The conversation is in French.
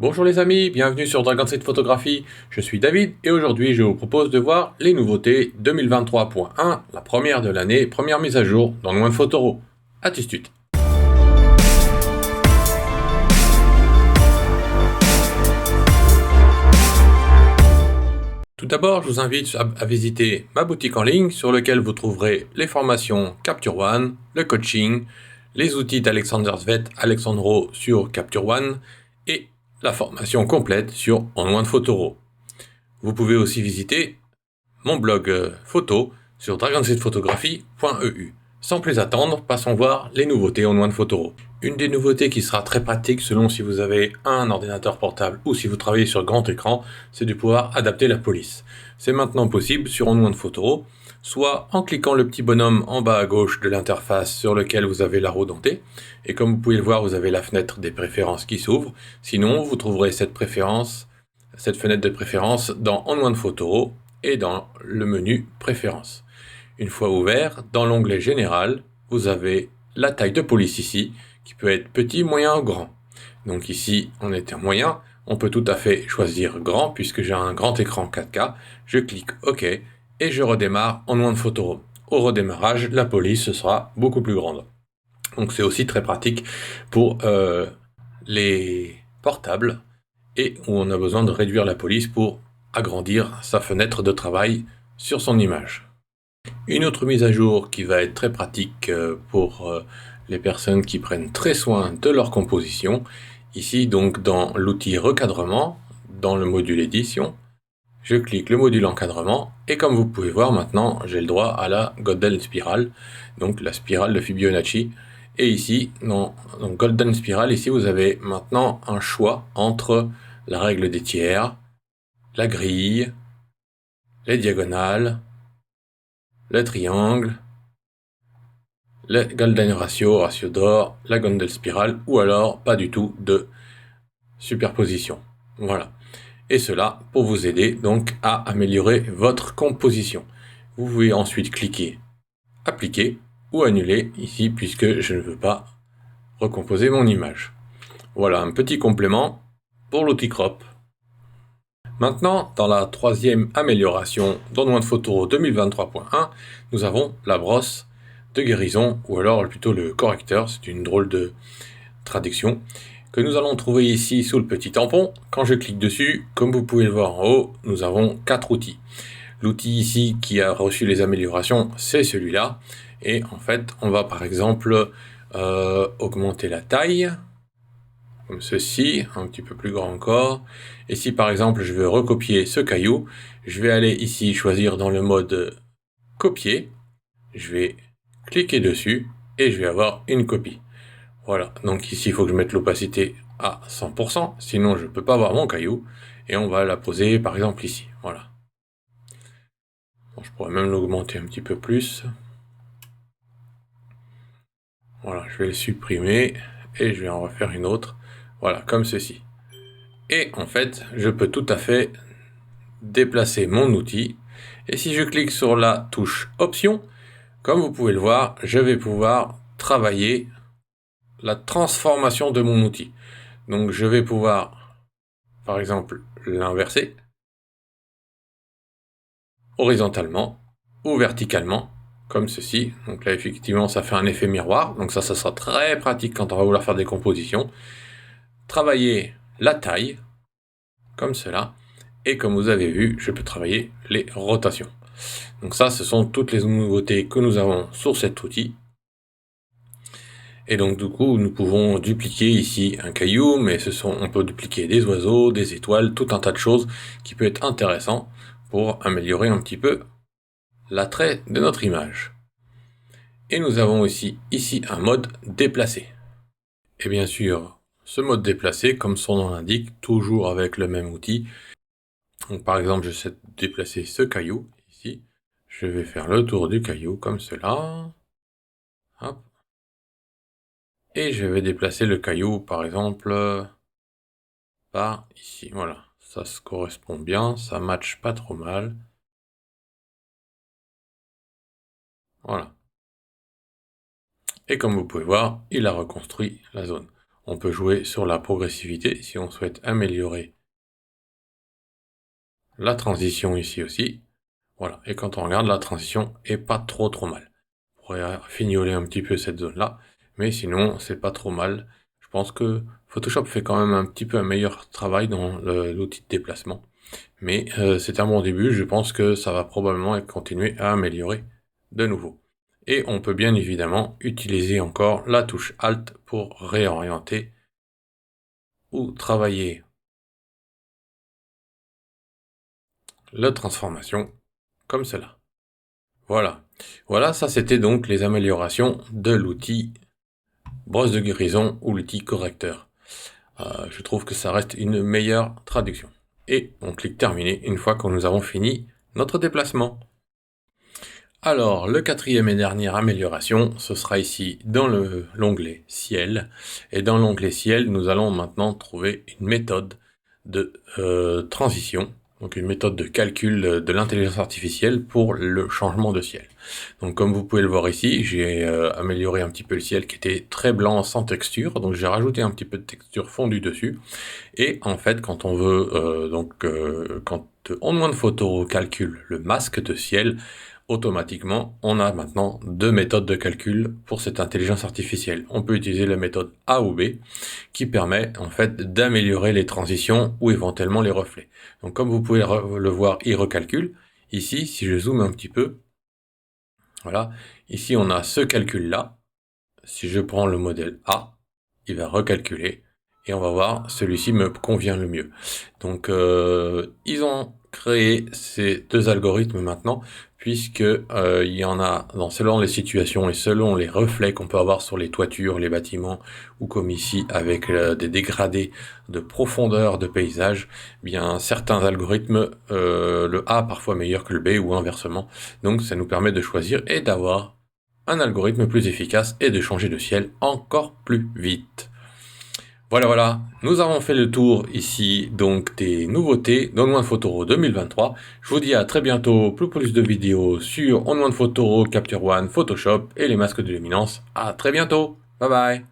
Bonjour les amis, bienvenue sur Dragon Seed Photographie, je suis David et aujourd'hui je vous propose de voir les nouveautés 2023.1, la première de l'année, première mise à jour dans Loin de Photoro. A tout de suite. Tout d'abord, je vous invite à visiter ma boutique en ligne sur laquelle vous trouverez les formations Capture One, le coaching, les outils d'Alexander Zvet, Alexandro sur Capture One et la formation complète sur En Loin de Photoro. Vous pouvez aussi visiter mon blog photo sur dragonseedphotographie.eu. Sans plus attendre, passons voir les nouveautés en Loin de Photoro. Une des nouveautés qui sera très pratique selon si vous avez un ordinateur portable ou si vous travaillez sur grand écran, c'est de pouvoir adapter la police. C'est maintenant possible sur En Loin de Photoro, soit en cliquant le petit bonhomme en bas à gauche de l'interface sur lequel vous avez la roue dentée, et comme vous pouvez le voir, vous avez la fenêtre des préférences qui s'ouvre. Sinon, vous trouverez cette fenêtre de préférence dans En Loin de Photoro et dans le menu Préférences. Une fois ouvert, dans l'onglet Général, vous avez la taille de police ici, qui peut être petit, moyen ou grand. Donc ici, on est un moyen, on peut tout à fait choisir grand, puisque j'ai un grand écran 4K, je clique OK, et je redémarre En Loin de Photoro. Au redémarrage, la police sera beaucoup plus grande. Donc c'est aussi très pratique pour les portables, et où on a besoin de réduire la police pour agrandir sa fenêtre de travail sur son image. Une autre mise à jour qui va être très pratique pour les personnes qui prennent très soin de leur composition, ici donc dans l'outil recadrement, dans le module édition, je clique le module encadrement et comme vous pouvez voir maintenant j'ai le droit à la Golden Spiral, donc la spirale de Fibonacci. Et ici, dans Golden Spiral, ici vous avez maintenant un choix entre la règle des tiers, la grille, les diagonales, le triangle, le Golden Ratio, ratio d'or, la Golden Spiral, ou alors pas du tout de superposition. Voilà. Et cela pour vous aider donc à améliorer votre composition. Vous pouvez ensuite cliquer Appliquer ou Annuler ici puisque je ne veux pas recomposer mon image. Voilà un petit complément pour l'outil crop. Maintenant, dans la troisième amélioration dans Loin de Photoro 2023.1, nous avons la brosse de guérison, ou alors plutôt le correcteur, c'est une drôle de traduction, que nous allons trouver ici sous le petit tampon. Quand je clique dessus, comme vous pouvez le voir en haut, nous avons 4 outils. L'outil ici qui a reçu les améliorations, c'est celui-là. Et en fait, on va par exemple augmenter la taille, comme ceci, un petit peu plus grand encore. Et si par exemple je veux recopier ce caillou, je vais aller ici choisir dans le mode copier, je vais cliquer dessus et je vais avoir une copie. Voilà, donc ici il faut que je mette l'opacité à 100%, sinon je ne peux pas voir mon caillou, et on va la poser par exemple ici, voilà. Bon, je pourrais même l'augmenter un petit peu plus. Voilà, je vais le supprimer, et je vais en refaire une autre, voilà, comme ceci. Et en fait, je peux tout à fait déplacer mon outil, et si je clique sur la touche Option, comme vous pouvez le voir, je vais pouvoir travailler la transformation de mon outil. Donc je vais pouvoir, par exemple, l'inverser, horizontalement ou verticalement, comme ceci. Donc là, effectivement, ça fait un effet miroir. Donc ça sera très pratique quand on va vouloir faire des compositions. Travailler la taille, comme cela. Et comme vous avez vu, je peux travailler les rotations. Donc ça, ce sont toutes les nouveautés que nous avons sur cet outil. Et donc du coup, nous pouvons dupliquer ici un caillou, mais on peut dupliquer des oiseaux, des étoiles, tout un tas de choses qui peut être intéressant pour améliorer un petit peu l'attrait de notre image. Et nous avons aussi ici un mode déplacé. Et bien sûr, ce mode déplacé, comme son nom l'indique, toujours avec le même outil. Donc par exemple, je sais déplacer ce caillou ici. Je vais faire le tour du caillou comme cela. Hop. Et je vais déplacer le caillou, par exemple, par ici. Voilà, ça se correspond bien, ça matche pas trop mal. Voilà. Et comme vous pouvez voir, il a reconstruit la zone. On peut jouer sur la progressivité si on souhaite améliorer la transition ici aussi. Voilà, et quand on regarde, la transition est pas trop mal. On pourrait fignoler un petit peu cette zone-là, mais sinon, c'est pas trop mal. Je pense que Photoshop fait quand même un petit peu un meilleur travail dans l'outil de déplacement. Mais c'est un bon début, je pense que ça va probablement continuer à améliorer de nouveau. Et on peut bien évidemment utiliser encore la touche Alt pour réorienter ou travailler la transformation comme cela. Voilà. Voilà, ça c'était donc les améliorations de l'outil brosse de guérison ou l'outil correcteur. Je trouve que ça reste une meilleure traduction. Et on clique terminer une fois que nous avons fini notre déplacement. Alors, le quatrième et dernière amélioration, ce sera ici dans l'onglet ciel. Et dans l'onglet ciel, nous allons maintenant trouver une méthode de transition, donc une méthode de calcul de l'intelligence artificielle pour le changement de ciel. Donc comme vous pouvez le voir ici, j'ai amélioré un petit peu le ciel qui était très blanc sans texture, donc j'ai rajouté un petit peu de texture fondue dessus. Et en fait, quand on veut, quand OnOne Photo calcule le masque de ciel, automatiquement, on a maintenant deux méthodes de calcul pour cette intelligence artificielle. On peut utiliser la méthode A ou B, qui permet en fait d'améliorer les transitions ou éventuellement les reflets. Donc comme vous pouvez le voir, il recalcule. Ici, si je zoome un petit peu, voilà, ici on a ce calcul-là. Si je prends le modèle A, il va recalculer et on va voir celui-ci me convient le mieux. Donc ils ont créé ces deux algorithmes maintenant, puisque il y en a selon les situations et selon les reflets qu'on peut avoir sur les toitures, les bâtiments, ou comme ici avec des dégradés de profondeur de paysage, bien certains algorithmes, le A parfois meilleur que le B ou inversement. Donc ça nous permet de choisir et d'avoir un algorithme plus efficace et de changer de ciel encore plus vite. Voilà, nous avons fait le tour ici donc des nouveautés d'OnOne Photo 2023. Je vous dis à très bientôt pour plus de vidéos sur OnOne Photo, Capture One, Photoshop et les masques de luminance. À très bientôt, bye bye.